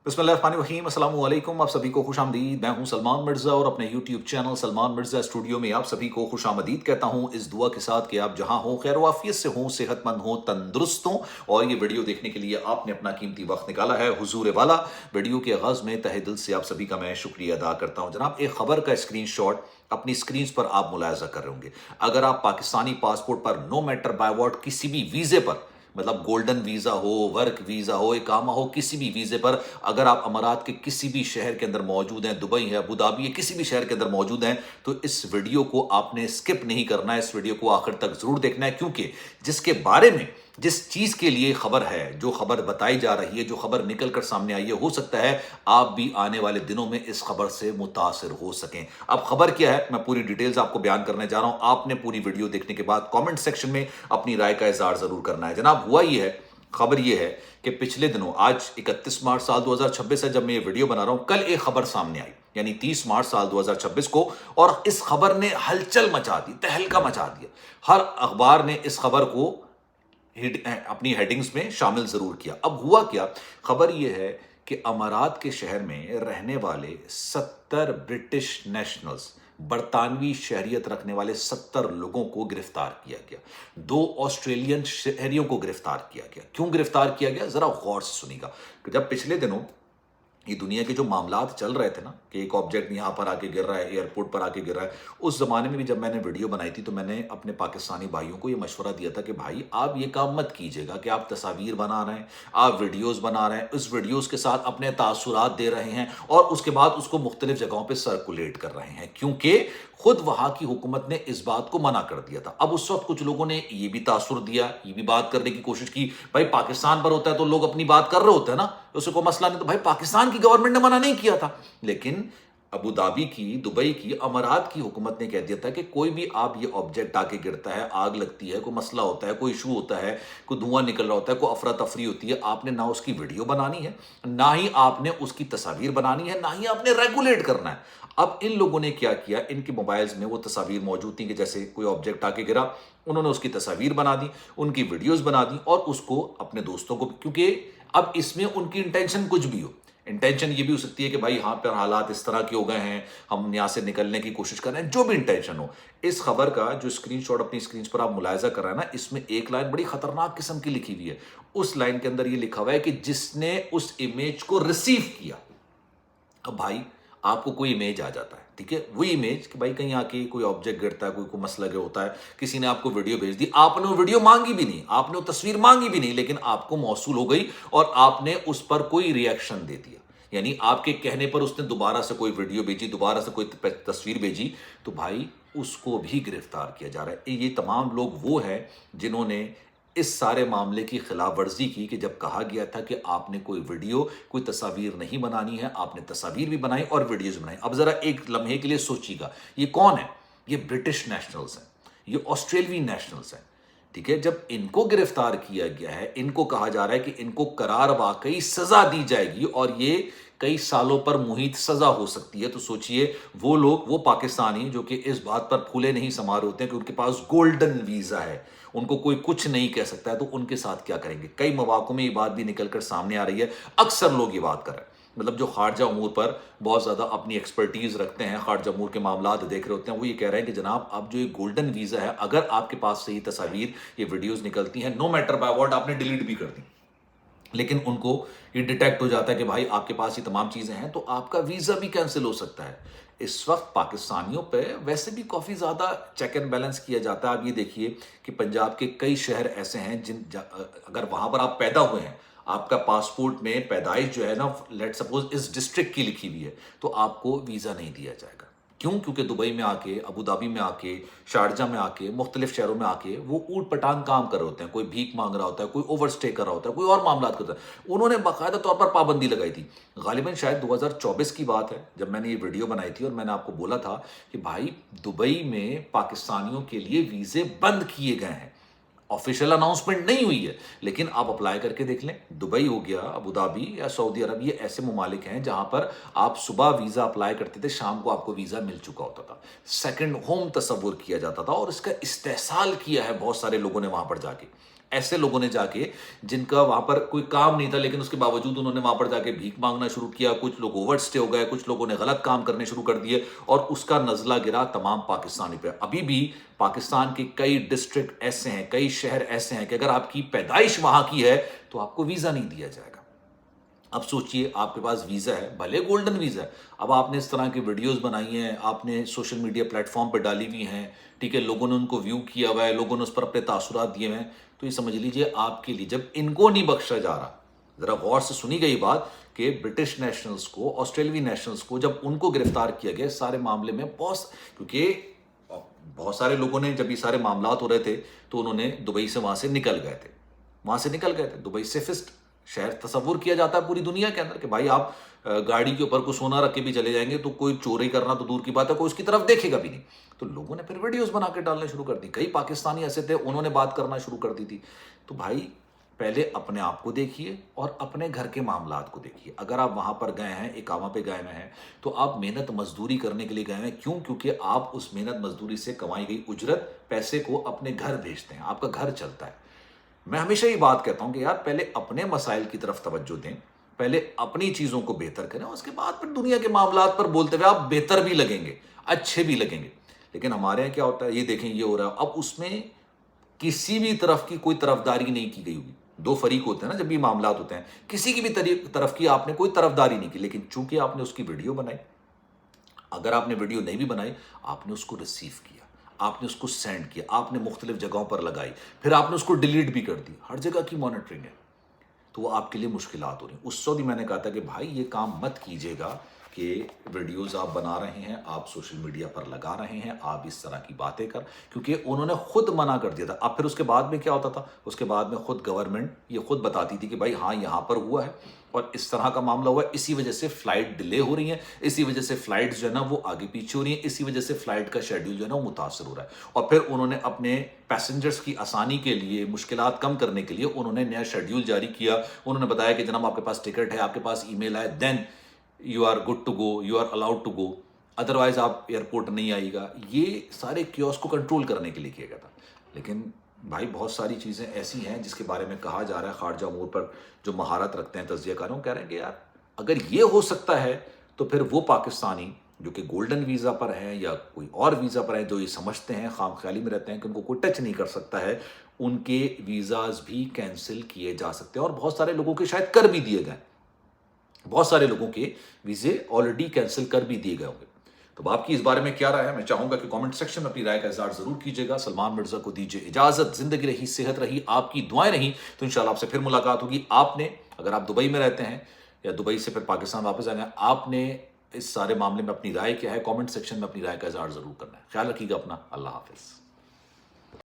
बिस्मिल्लाहिर्रहमानिर्रहीम, अस्सलाम वालेकुम। आप सभी को खुश आमदीद। मैं हूं सलमान मिर्ज़ा और अपने YouTube channel Salman Mirza studio में आप सभी को खुश आमदीद कहता हूं, इस दुआ के साथ कि आप जहां हो खैर वाफियत से हों, सेहतमंद हों, तंदुरुस्त हों। और ये वीडियो देखने के लिए आपने अपना कीमती वक्त निकाला है हुजूर वाला। वीडियो के आगाज़ में तहे दिल से आप सभी का मैं शुक्रिया अदा करता हूँ। जनाब, एक खबर का स्क्रीनशॉट अपनी स्क्रीन पर आप मुलायजा कर रहे होंगे। अगर आप पाकिस्तानी पासपोर्ट पर नो मैटर बाय वॉट किसी भी वीज़े पर, मतलब गोल्डन वीज़ा हो, वर्क वीज़ा हो, इकामा हो, किसी भी वीज़े पर अगर आप अमारात के किसी भी शहर के अंदर मौजूद हैं, दुबई है, अबू धाबी है, किसी भी शहर के अंदर मौजूद हैं, तो इस वीडियो को आपने स्किप नहीं करना है। इस वीडियो को आखिर तक ज़रूर देखना है, क्योंकि जिसके बारे में, जिस चीज़ के लिए खबर है, जो खबर बताई जा रही है, जो खबर निकल कर सामने आई है, हो सकता है आप भी आने वाले दिनों में इस खबर से मुतासिर हो सकें। अब खबर क्या है, मैं पूरी डिटेल्स आपको बयान करने जा रहा हूं। आपने पूरी वीडियो देखने के बाद कमेंट सेक्शन में अपनी राय का इजहार जरूर करना है। जनाब, हुआ ये है, खबर ये है कि पिछले दिनों, आज 31 मार्च साल 2026 है जब मैं ये वीडियो बना रहा हूं, कल एक खबर सामने आई, यानी 30 मार्च साल 2026 को, और इस खबर ने हलचल मचा दी, तहलका मचा दिया। हर अखबार ने इस खबर को अपनी हेडिंग्स में शामिल जरूर किया। अब हुआ क्या, खबर यह है कि अमारात के शहर में रहने वाले 70 ब्रिटिश नेशनल्स, बरतानवी शहरियत रखने वाले 70 लोगों को गिरफ्तार किया गया। 2 ऑस्ट्रेलियन शहरियों को गिरफ्तार किया गया। क्यों गिरफ्तार किया गया, जरा गौर से सुनिएगा। जब पिछले दिनों ये दुनिया के जो मामलात चल रहे थे ना, कि एक ऑब्जेक्ट यहाँ पर आके गिर रहा है, एयरपोर्ट पर आके गिर रहा है, उस जमाने में भी जब मैंने वीडियो बनाई थी तो मैंने अपने पाकिस्तानी भाइयों को ये मशवरा दिया था कि भाई आप ये काम मत कीजिएगा कि आप तस्वीर बना रहे हैं, आप वीडियोस बना रहे हैं, उस वीडियोस के साथ अपने तासुरात दे रहे हैं और उसके बाद उसको मुख्तलिफ जगहों पर सर्कुलेट कर रहे हैं, क्योंकि खुद वहां की हुकूमत ने इस बात को मना कर दिया था। अब उस वक्त कुछ लोगों ने ये भी तासुर दिया, ये भी बात करने की कोशिश की, भाई पाकिस्तान पर होता है तो लोग अपनी बात कर रहे होते हैं ना, उसे कोई मसला नहीं। तो भाई पाकिस्तान की गवर्नमेंट ने मना नहीं किया था, लेकिन अबू धाबी की, दुबई की, अमारात की हुकूमत ने कह दिया था कि कोई भी आप ये ऑब्जेक्ट आके गिरता है, आग लगती है, कोई मसला होता है, कोई इशू होता है, कोई धुआं निकल रहा होता है, कोई अफरा तफरी होती है, आपने ना उसकी वीडियो बनानी है, ना ही आपने उसकी तस्वीर बनानी है, ना ही आपने रेगुलेट करना है। अब इन लोगों ने क्या किया, इनके मोबाइल्स में वो तस्वीर मौजूद थी कि जैसे कोई ऑब्जेक्ट आके गिरा, उन्होंने उसकी तस्वीर बना दी, उनकी वीडियोस बना दी और उसको अपने दोस्तों को, क्योंकि अब इसमें उनकी इंटेंशन कुछ भी हो, इंटेंशन ये भी हो सकती है कि भाई यहाँ पर हालात इस तरह के हो गए हैं, हम यहाँ से निकलने की कोशिश कर रहे हैं, जो भी इंटेंशन हो। इस खबर का जो स्क्रीनशॉट अपनी स्क्रीन पर आप मुलायजा कर रहे हैं ना, इसमें एक लाइन बड़ी खतरनाक किस्म की लिखी हुई है। उस लाइन के अंदर ये लिखा हुआ है कि जिसने उस इमेज को रिसीव किया। अब भाई आपको कोई इमेज आ जाता है, ठीक है, वही इमेज कि भाई कहीं आके कोई ऑब्जेक्ट गिरता है, कोई मसला होता है, किसी ने आपको वीडियो भेज दी, आपने वो वीडियो मांगी भी नहीं, आपने वो तस्वीर मांगी भी नहीं, लेकिन आपको मौसूल हो गई और आपने उस पर कोई रिएक्शन दे दिया, यानी आपके कहने पर उसने दोबारा से कोई वीडियो भेजी, दोबारा से कोई तस्वीर भेजी, तो भाई उसको भी गिरफ्तार किया जा रहा है। ये तमाम लोग वो हैं जिन्होंने इस सारे मामले की खिलाफ वर्जी की, कि जब कहा गया था कि आपने कोई वीडियो, कोई तस्वीर नहीं बनानी है, आपने तस्वीर भी बनाई और वीडियोज बनाई। अब जरा एक लम्हे के लिए सोचिएगा, ये कौन है, ये ब्रिटिश नेशनल्स हैं, ये ऑस्ट्रेलियाई नेशनल्स हैं, ठीक है। जब इनको गिरफ्तार किया गया है, इनको कहा जा रहा है कि इनको करार वाकई सजा दी जाएगी और ये कई सालों पर मुहित सजा हो सकती है। तो सोचिए वो लोग, वो पाकिस्तानी जो कि इस बात पर फूले नहीं समा रहे होते हैं कि उनके पास गोल्डन वीजा है, उनको कोई कुछ नहीं कह सकता है, तो उनके साथ क्या करेंगे। कई मौकों में ये बात भी निकलकर सामने आ रही है, अक्सर लोग ये बात कर रहे हैं, मतलब जो खारजा अमूर पर बहुत ज़्यादा अपनी एक्सपर्टीज़ रखते हैं, खारजा अमूर के मामलात देख रहे होते हैं, वो ये कह रहे हैं कि जनाब अब जो ये गोल्डन वीज़ा है, अगर आपके पास से ये तस्वीर, ये वीडियोज़ निकलती हैं, नो मैटर बाय व्हाट आपने डिलीट भी कर दी, लेकिन उनको ये डिटेक्ट हो जाता है कि भाई आपके पास ये तमाम चीज़ें हैं, तो आपका वीज़ा भी कैंसिल हो सकता है। इस वक्त पाकिस्तानियों पे वैसे भी काफ़ी ज़्यादा चेक एंड बैलेंस किया जाता है। आप ये देखिए कि पंजाब के कई शहर ऐसे हैं अगर वहाँ पर आप पैदा हुए हैं, आपका पासपोर्ट में पैदाइश जो है ना, लेट सपोज इस डिस्ट्रिक्ट की लिखी हुई है, तो आपको वीज़ा नहीं दिया जाएगा। क्यों? क्योंकि दुबई में आके, अबू धाबी में आके, शारजा में आके, मुख्तलिफ शहरों में आके वो ऊट पटांग काम कर रहे होते हैं। कोई भीख मांग रहा होता है, कोई ओवर स्टे कर रहा होता है, कोई और मामला करता है। उन्होंने बाकायदा तौर पर पाबंदी लगाई थी। गालिबन शायद 2024 की बात है जब मैंने ये वीडियो बनाई थी और मैंने आपको बोला था कि भाई दुबई में पाकिस्तानियों के लिए वीज़े बंद किए गए हैं। ऑफिशियल अनाउंसमेंट नहीं हुई है, लेकिन आप अप्लाई करके देख लें। दुबई हो गया, अबू धाबी या सऊदी अरब, ये ऐसे ममालिक हैं जहां पर आप सुबह वीज़ा अप्लाई करते थे, शाम को आपको वीज़ा मिल चुका होता था, सेकंड होम तस्वुर किया जाता था और इसका इस्तेहसाल किया है बहुत सारे लोगों ने वहां पर जाके। ایسے لوگوں نے جا کے جن کا وہاں پر کوئی کام نہیں تھا لیکن اس کے باوجود انہوں نے وہاں پر جا کے بھیک مانگنا شروع کیا. کچھ لوگ اوور اسٹے ہو گئے, کچھ لوگوں نے غلط کام کرنے شروع کر دیے اور اس کا نزلہ گرا تمام پاکستانی پہ. ابھی بھی پاکستان کے کئی ڈسٹرکٹ ایسے ہیں, کئی شہر ایسے ہیں کہ اگر آپ کی پیدائش وہاں کی ہے تو آپ کو ویزا نہیں دیا جائے گا. اب سوچئے آپ کے پاس ویزا ہے, بھلے گولڈن ویزا ہے, اب آپ نے اس طرح کی ویڈیوز بنائی ہیں, آپ نے سوشل میڈیا پلیٹ فارم پہ ڈالی ہوئی ہیں, ٹھیک ہے, لوگوں نے ان کو ویو کیا ہوا ہے, لوگوں نے اس پر اپنے تاثرات دیے ہوئے ہیں, تو یہ سمجھ لیجئے آپ کے لیے جب ان کو نہیں بخشا جا رہا, ذرا غور سے سنی گئی بات کہ برٹش نیشنلز کو, آسٹریلوی نیشنلز کو جب ان کو گرفتار کیا گیا سارے معاملے میں کیونکہ بہت سارے لوگوں نے جب یہ سارے معاملات ہو رہے تھے تو انہوں نے دبئی سے وہاں سے نکل گئے تھے. دبئی سیفسٹ شہر تصور کیا جاتا ہے پوری دنیا کے اندر کہ بھائی آپ گاڑی کے اوپر کوئی سونا رکھ کے بھی چلے جائیں گے تو کوئی چوری کرنا تو دور کی بات ہے, کوئی اس کی طرف دیکھے گا بھی نہیں. تو لوگوں نے پھر ویڈیوز بنا کے ڈالنے شروع کر دی. کئی پاکستانی ایسے تھے انہوں نے بات کرنا شروع کر دی تھی. تو بھائی پہلے اپنے آپ کو دیکھیے اور اپنے گھر کے معاملات کو دیکھیے. اگر آپ وہاں پر گئے ہیں, اقامہ پہ گئے ہوئے ہیں, تو آپ محنت مزدوری کرنے کے لیے گئے ہیں. کیوں؟ کیونکہ آپ اس محنت مزدوری سے کمائی گئی اجرت پیسے کو اپنے گھر بھیجتے ہیں, آپ کا گھر چلتا ہے. میں ہمیشہ یہ بات کہتا ہوں کہ یار پہلے اپنے مسائل کی طرف توجہ دیں, پہلے اپنی چیزوں کو بہتر کریں, اور اس کے بعد پھر دنیا کے معاملات پر بولتے ہوئے آپ بہتر بھی لگیں گے, اچھے بھی لگیں گے. لیکن ہمارے یہاں کیا ہوتا ہے, یہ دیکھیں یہ ہو رہا ہے, اب اس میں کسی بھی طرف کی کوئی طرفداری نہیں کی گئی ہوگی. دو فریق ہوتے ہیں نا جب یہ معاملات ہوتے ہیں, کسی کی بھی طرف کی آپ نے کوئی طرفداری نہیں کی, لیکن چونکہ آپ نے اس کی ویڈیو بنائی, اگر آپ نے ویڈیو نہیں بھی بنائی آپ نے اس کو ریسیو کیا, آپ نے اس کو سینڈ کیا, آپ نے مختلف جگہوں پر لگائی, پھر آپ نے اس کو ڈیلیٹ بھی کر دی, ہر جگہ کی مانیٹرنگ ہے, تو وہ آپ کے لیے مشکلات ہو رہی ہیں. اس وقت میں نے کہا تھا کہ بھائی یہ کام مت کیجیے گا کہ ویڈیوز آپ بنا رہے ہیں, آپ سوشل میڈیا پر لگا رہے ہیں, آپ اس طرح کی باتیں کیونکہ انہوں نے خود منع کر دیا تھا. اب پھر اس کے بعد میں کیا ہوتا تھا, اس کے بعد میں خود گورنمنٹ یہ خود بتاتی تھی کہ بھائی ہاں یہاں پر ہوا ہے اور اس طرح کا معاملہ ہوا ہے, اسی وجہ سے فلائٹ ڈیلے ہو رہی ہیں, اسی وجہ سے فلائٹس جو ہے نا وہ آگے پیچھے ہو رہی ہیں, اسی وجہ سے فلائٹ کا شیڈیول جو ہے نا وہ متاثر ہو رہا ہے. اور پھر انہوں نے اپنے پیسنجرز کی آسانی کے لیے, مشکلات کم کرنے کے لیے انہوں نے نیا شیڈیول جاری کیا. انہوں نے بتایا کہ جناب آپ کے پاس ٹکٹ ہے, آپ کے پاس ای میل ہے, then you are good to go, you are allowed to go, otherwise آپ ایئرپورٹ نہیں آئیے گا. یہ سارے کیوس کو کنٹرول کرنے کے لیے کیا گیا تھا. لیکن بھائی بہت ساری چیزیں ایسی ہیں جس کے بارے میں کہا جا رہا ہے, خارجہ امور پر جو مہارت رکھتے ہیں تجزیہ کاروں کہہ رہے ہیں کہ یار اگر یہ ہو سکتا ہے تو پھر وہ پاکستانی جو کہ گولڈن ویزا پر ہیں یا کوئی اور ویزا پر ہیں, جو یہ سمجھتے ہیں, خام خیالی میں رہتے ہیں کہ ان کو کوئی ٹچ نہیں کر سکتا ہے, ان کے ویزاز بھی کینسل کیے جا سکتے ہیں. اور بہت سارے لوگوں کے شاید کر بھی دیے گئے, بہت سارے لوگوں کے ویزے آلریڈی کینسل کر بھی دیے گئے ہوں گے. تو آپ کی اس بارے میں کیا رائے ہے؟ میں چاہوں گا کہ کامنٹ سیکشن میں اپنی رائے کا اظہار ضرور کیجیے گا. سلمان مرزا کو دیجیے اجازت. زندگی رہی, صحت رہی, آپ کی دعائیں رہیں تو انشاءاللہ آپ سے پھر ملاقات ہوگی. آپ نے اگر آپ دبئی میں رہتے ہیں یا دبئی سے پھر پاکستان واپس آئیں گے, آپ نے اس سارے معاملے میں اپنی رائے کیا ہے, کامنٹ سیکشن میں اپنی رائے کا اظہار ضرور کرنا ہے. خیال رکھیے گا اپنا. اللہ حافظ.